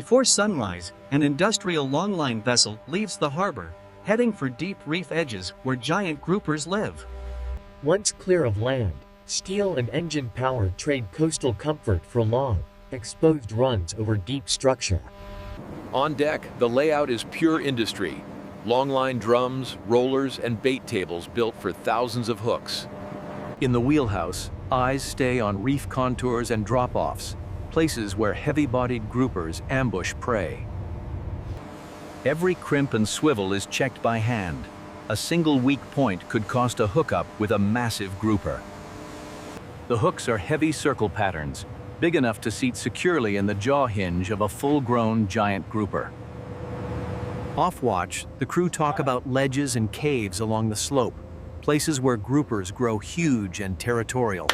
Before sunrise, an industrial longline vessel leaves the harbor, heading for deep reef edges where giant groupers live. Once clear of land, steel and engine-powered trade coastal comfort for long, exposed runs over deep structure. On deck, the layout is pure industry. Longline drums, rollers, and bait tables built for thousands of hooks. In the wheelhouse, eyes stay on reef contours and drop-offs, places where heavy-bodied groupers ambush prey. Every crimp and swivel is checked by hand. A single weak point could cost a hookup with a massive grouper. The hooks are heavy circle patterns, big enough to seat securely in the jaw hinge of a full-grown giant grouper. Off watch, the crew talk about ledges and caves along the slope, places where groupers grow huge and territorial.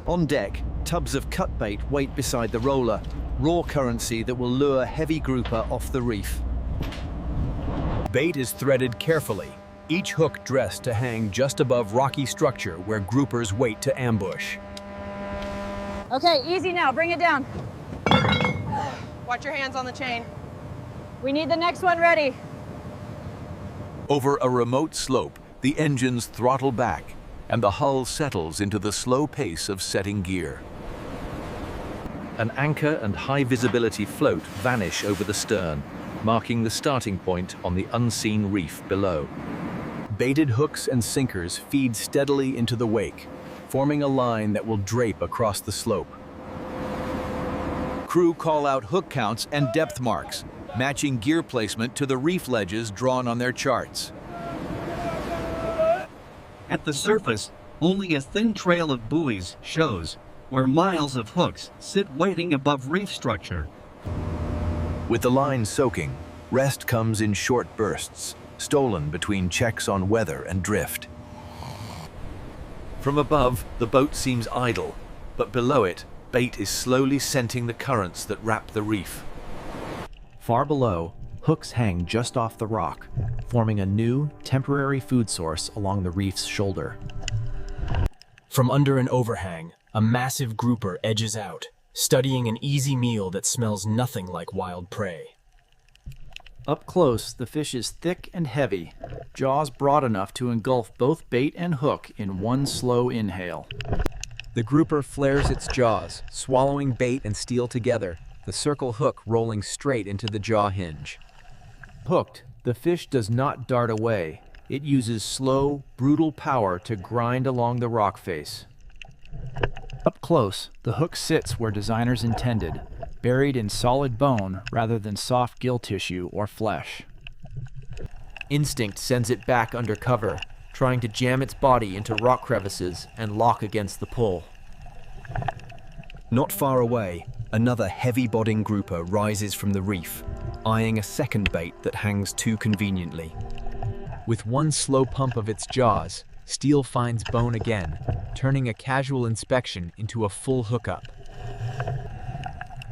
On deck, tubs of cut bait wait beside the roller, raw currency that will lure heavy grouper off the reef. Bait is threaded carefully, each hook dressed to hang just above rocky structure where groupers wait to ambush. Okay, easy now, bring it down. Watch your hands on the chain. We need the next one ready. Over a remote slope, the engines throttle back, and the hull settles into the slow pace of setting gear. An anchor and high-visibility float vanish over the stern, marking the starting point on the unseen reef below. Baited hooks and sinkers feed steadily into the wake, forming a line that will drape across the slope. Crew call out hook counts and depth marks, matching gear placement to the reef ledges drawn on their charts. At the surface, only a thin trail of buoys shows, where miles of hooks sit waiting above reef structure. With the line soaking, rest comes in short bursts, stolen between checks on weather and drift. From above, the boat seems idle, but below it, bait is slowly scenting the currents that wrap the reef. Far below, hooks hang just off the rock, forming a new, temporary food source along the reef's shoulder. From under an overhang, a massive grouper edges out, studying an easy meal that smells nothing like wild prey. Up close, the fish is thick and heavy, jaws broad enough to engulf both bait and hook in one slow inhale. The grouper flares its jaws, swallowing bait and steel together, the circle hook rolling straight into the jaw hinge. Hooked, the fish does not dart away. It uses slow, brutal power to grind along the rock face. Up close, the hook sits where designers intended, buried in solid bone rather than soft gill tissue or flesh. Instinct sends it back under cover, trying to jam its body into rock crevices and lock against the pull. Not far away, another heavy-bodding grouper rises from the reef, eyeing a second bait that hangs too conveniently. With one slow pump of its jaws, steel finds bone again, turning a casual inspection into a full hookup.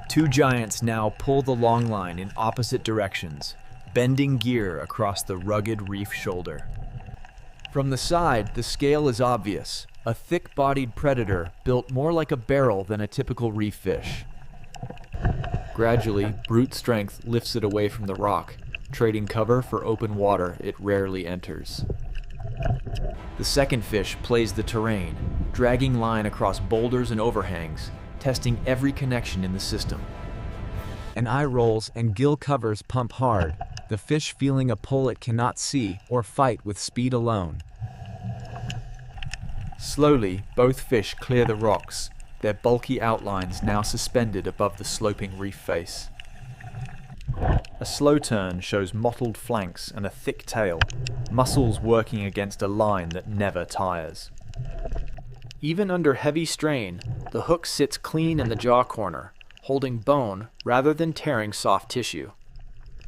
Two giants now pull the long line in opposite directions, bending gear across the rugged reef shoulder. From the side, the scale is obvious, a thick-bodied predator built more like a barrel than a typical reef fish. Gradually, brute strength lifts it away from the rock, trading cover for open water it rarely enters. The second fish plays the terrain, dragging line across boulders and overhangs, testing every connection in the system. An eye rolls and gill covers pump hard, the fish feeling a pull it cannot see or fight with speed alone. Slowly, both fish clear the rocks, their bulky outlines now suspended above the sloping reef face. A slow turn shows mottled flanks and a thick tail, muscles working against a line that never tires. Even under heavy strain, the hook sits clean in the jaw corner, holding bone rather than tearing soft tissue.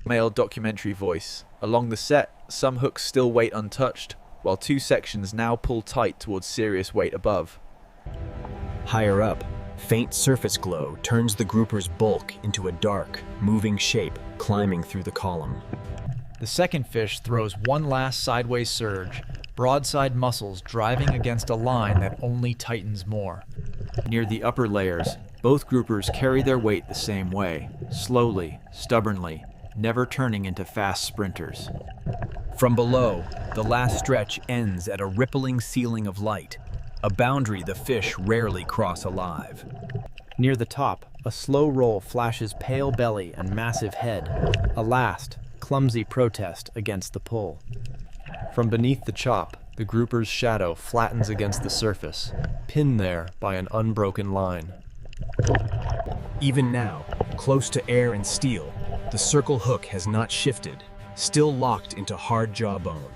Male documentary voice. Along the set, some hooks still wait untouched, while two sections now pull tight towards serious weight above. Higher up, faint surface glow turns the grouper's bulk into a dark, moving shape climbing through the column. The second fish throws one last sideways surge, broadside muscles driving against a line that only tightens more. Near the upper layers, Both groupers carry their weight the same way, slowly, stubbornly, never turning into fast sprinters. From below, the last stretch ends at a rippling ceiling of light, a boundary the fish rarely cross alive. Near the top, a slow roll flashes pale belly and massive head, a last, clumsy protest against the pull. From beneath the chop, the grouper's shadow flattens against the surface, pinned there by an unbroken line. Even now, close to air and steel, the circle hook has not shifted, still locked into hard jawbone.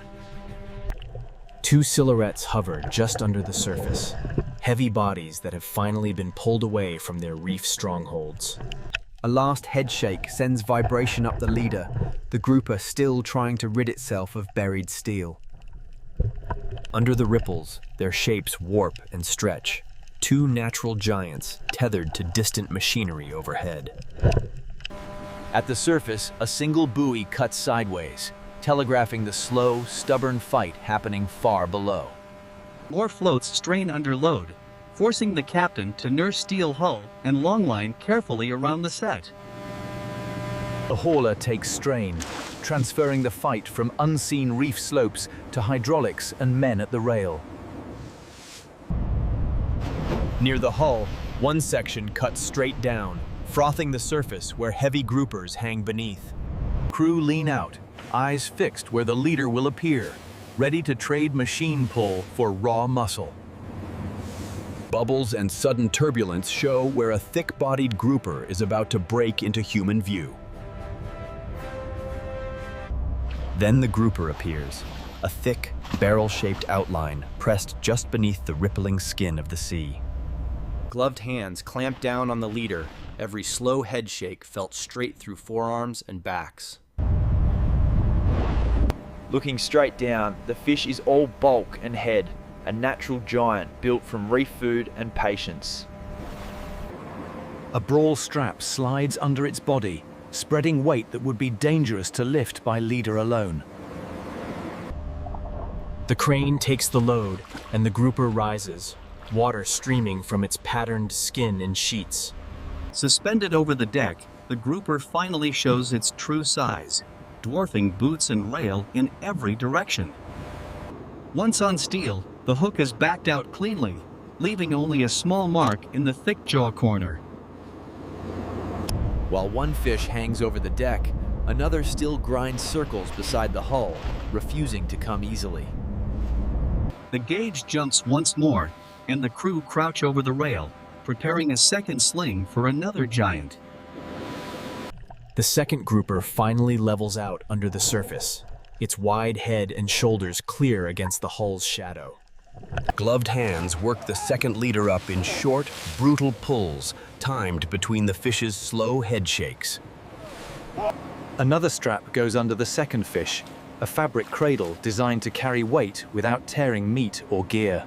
Two silhouettes hover just under the surface, heavy bodies that have finally been pulled away from their reef strongholds. A last head shake sends vibration up the leader, the grouper still trying to rid itself of buried steel. Under the ripples, their shapes warp and stretch. Two natural giants tethered to distant machinery overhead. At the surface, a single buoy cuts sideways, telegraphing the slow, stubborn fight happening far below. More floats strain under load, forcing the captain to nurse steel hull and longline carefully around the set. The hauler takes strain, transferring the fight from unseen reef slopes to hydraulics and men at the rail. Near the hull, one section cuts straight down, frothing the surface where heavy groupers hang beneath. Crew lean out, eyes fixed where the leader will appear, ready to trade machine pull for raw muscle. Bubbles and sudden turbulence show where a thick-bodied grouper is about to break into human view. Then the grouper appears, a thick, barrel-shaped outline pressed just beneath the rippling skin of the sea. Gloved hands clamped down on the leader, every slow head shake felt straight through forearms and backs. Looking straight down, the fish is all bulk and head, a natural giant built from reef food and patience. A brawl strap slides under its body, spreading weight that would be dangerous to lift by leader alone. The crane takes the load, and the grouper rises, water streaming from its patterned skin in sheets. Suspended over the deck, the grouper finally shows its true size, dwarfing boots and rail in every direction. Once on steel, the hook is backed out cleanly, leaving only a small mark in the thick jaw corner. While one fish hangs over the deck, another still grinds circles beside the hull, refusing to come easily. The gauge jumps once more, and the crew crouch over the rail, preparing a second sling for another giant. The second grouper finally levels out under the surface, its wide head and shoulders clear against the hull's shadow. Gloved hands work the second leader up in short, brutal pulls, timed between the fish's slow head shakes. Another strap goes under the second fish, a fabric cradle designed to carry weight without tearing meat or gear.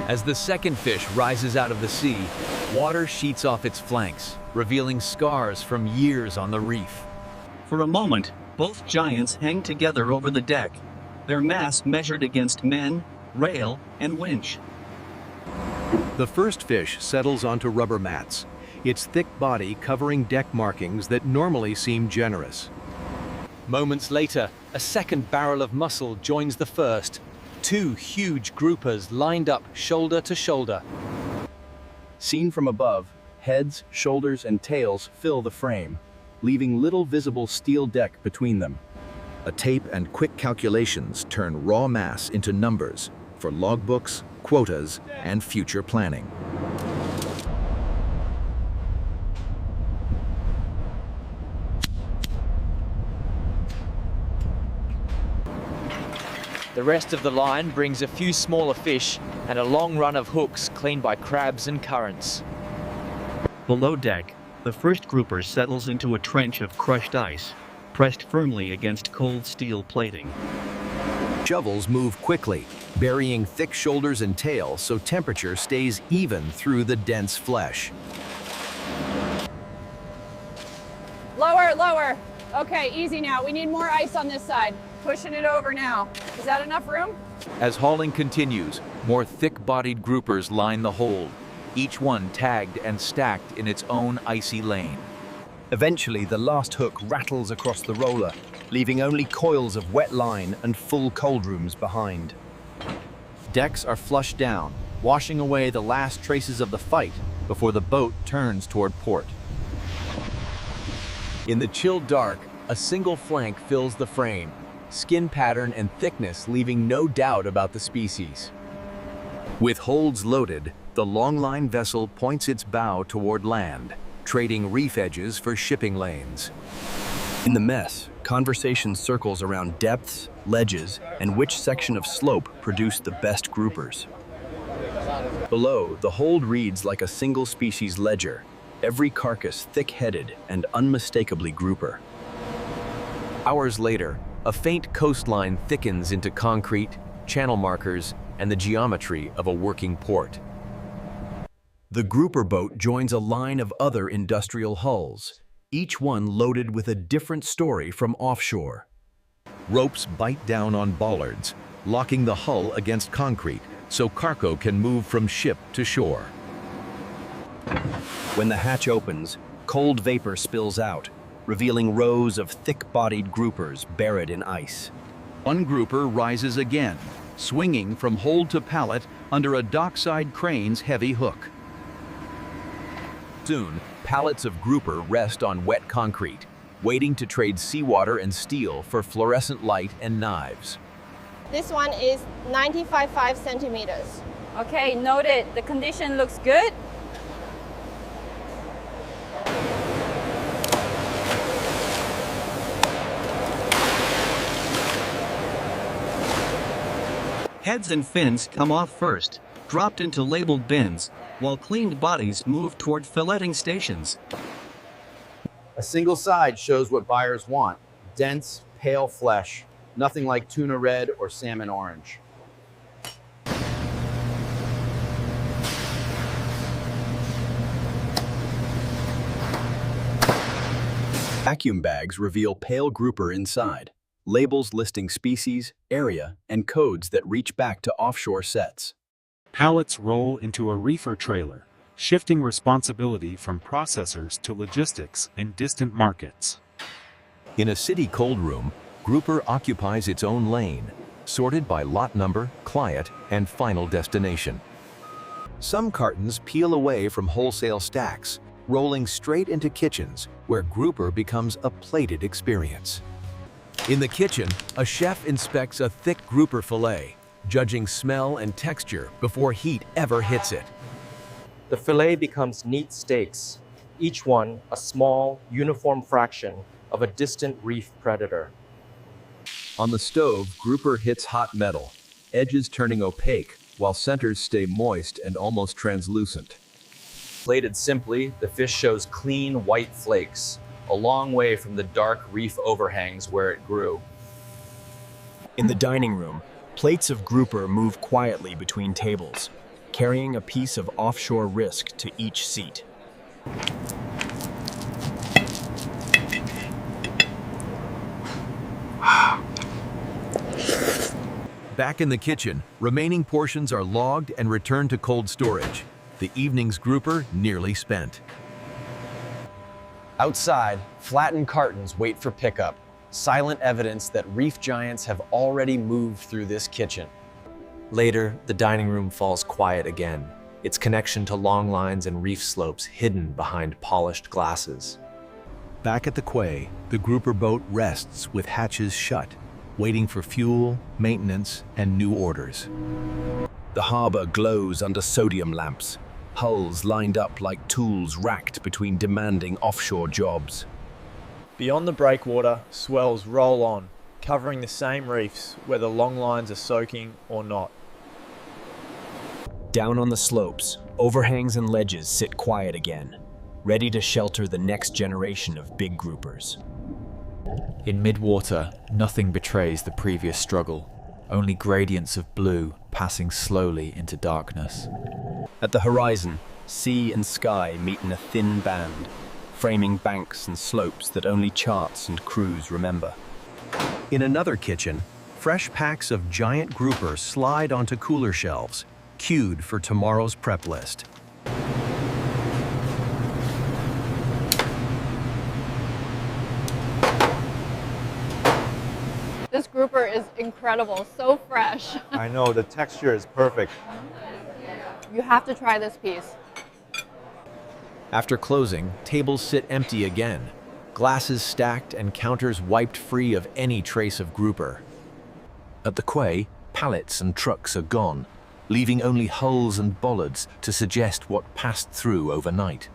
As the second fish rises out of the sea, water sheets off its flanks, revealing scars from years on the reef. For a moment, both giants hang together over the deck, their mass measured against men, rail, and winch. The first fish settles onto rubber mats, its thick body covering deck markings that normally seem generous. Moments later, a second barrel of muscle joins the first, two huge groupers lined up shoulder to shoulder. Seen from above, heads, shoulders, and tails fill the frame, leaving little visible steel deck between them. A tape and quick calculations turn raw mass into numbers for logbooks, quotas, and future planning. The rest of the line brings a few smaller fish and a long run of hooks cleaned by crabs and currents. Below deck, the first grouper settles into a trench of crushed ice, pressed firmly against cold steel plating. Shovels move quickly, burying thick shoulders and tail so temperature stays even through the dense flesh. Lower, lower. Okay, easy now. We need more ice on this side. Pushing it over now. Is that enough room? As hauling continues, more thick-bodied groupers line the hold, each one tagged and stacked in its own icy lane. Eventually, the last hook rattles across the roller, leaving only coils of wet line and full cold rooms behind. Decks are flushed down, washing away the last traces of the fight before the boat turns toward port. In the chill dark, a single flank fills the frame, skin pattern and thickness leaving no doubt about the species. With holds loaded, the Longline vessel points its bow toward land, trading reef edges for shipping lanes. In the mess, conversation circles around depths, ledges, and which section of slope produced the best groupers. Below, the hold reads like a single species ledger, every carcass thick-headed and unmistakably grouper. Hours later, a faint coastline thickens into concrete, channel markers, and the geometry of a working port. The grouper boat joins a line of other industrial hulls, each one loaded with a different story from offshore. Ropes bite down on bollards, locking the hull against concrete so cargo can move from ship to shore. When the hatch opens, cold vapor spills out, revealing rows of thick-bodied groupers buried in ice. One grouper rises again, swinging from hold to pallet under a dockside crane's heavy hook. Soon, pallets of grouper rest on wet concrete, waiting to trade seawater and steel for fluorescent light and knives. This one is 95.5 centimeters. Okay, noted. The condition looks good. Heads and fins come off first, dropped into labeled bins, while cleaned bodies move toward filleting stations. A single side shows what buyers want: dense, pale flesh, nothing like tuna red or salmon orange. Vacuum bags reveal pale grouper inside, labels listing species, area, and codes that reach back to offshore sets. Pallets roll into a reefer trailer, shifting responsibility from processors to logistics and distant markets. In a city cold room, grouper occupies its own lane, sorted by lot number, client, and final destination. Some cartons peel away from wholesale stacks, rolling straight into kitchens where grouper becomes a plated experience. In the kitchen, a chef inspects a thick grouper fillet, judging smell and texture before heat ever hits it. The fillet becomes neat steaks, each one a small, uniform fraction of a distant reef predator. On the stove, grouper hits hot metal, edges turning opaque, while centers stay moist and almost translucent. Plated simply, the fish shows clean white flakes, a long way from the dark reef overhangs where it grew. In the dining room, plates of grouper move quietly between tables, carrying a piece of offshore risk to each seat. Back in the kitchen, remaining portions are logged and returned to cold storage. The evening's grouper nearly spent. Outside, flattened cartons wait for pickup, silent evidence that reef giants have already moved through this kitchen. Later, the dining room falls quiet again, its connection to long lines and reef slopes hidden behind polished glasses. Back at the quay, the grouper boat rests with hatches shut, waiting for fuel, maintenance, and new orders. The harbor glows under sodium lamps, hulls lined up like tools racked between demanding offshore jobs. Beyond the breakwater, swells roll on, covering the same reefs whether long lines are soaking or not. Down on the slopes, overhangs and ledges sit quiet again, ready to shelter the next generation of big groupers. In midwater, nothing betrays the previous struggle, only gradients of blue passing slowly into darkness. At the horizon, sea and sky meet in a thin band, framing banks and slopes that only charts and crews remember. In another kitchen, fresh packs of giant grouper slide onto cooler shelves, queued for tomorrow's prep list. This grouper is incredible, so fresh. I know, the texture is perfect. You have to try this piece. After closing, tables sit empty again, glasses stacked and counters wiped free of any trace of grouper. At the quay, pallets and trucks are gone, leaving only hulls and bollards to suggest what passed through overnight.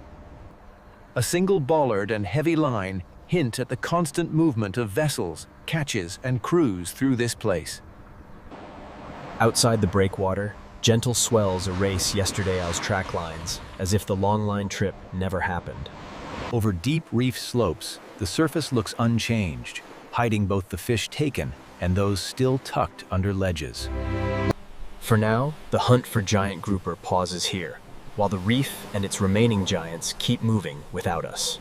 A single bollard and heavy line hint at the constant movement of vessels, catches, and crews through this place. Outside the breakwater, gentle swells erase yesterday's track lines, as if the Longline trip never happened. Over deep reef slopes, the surface looks unchanged, hiding both the fish taken and those still tucked under ledges. For now, the hunt for giant grouper pauses here, while the reef and its remaining giants keep moving without us.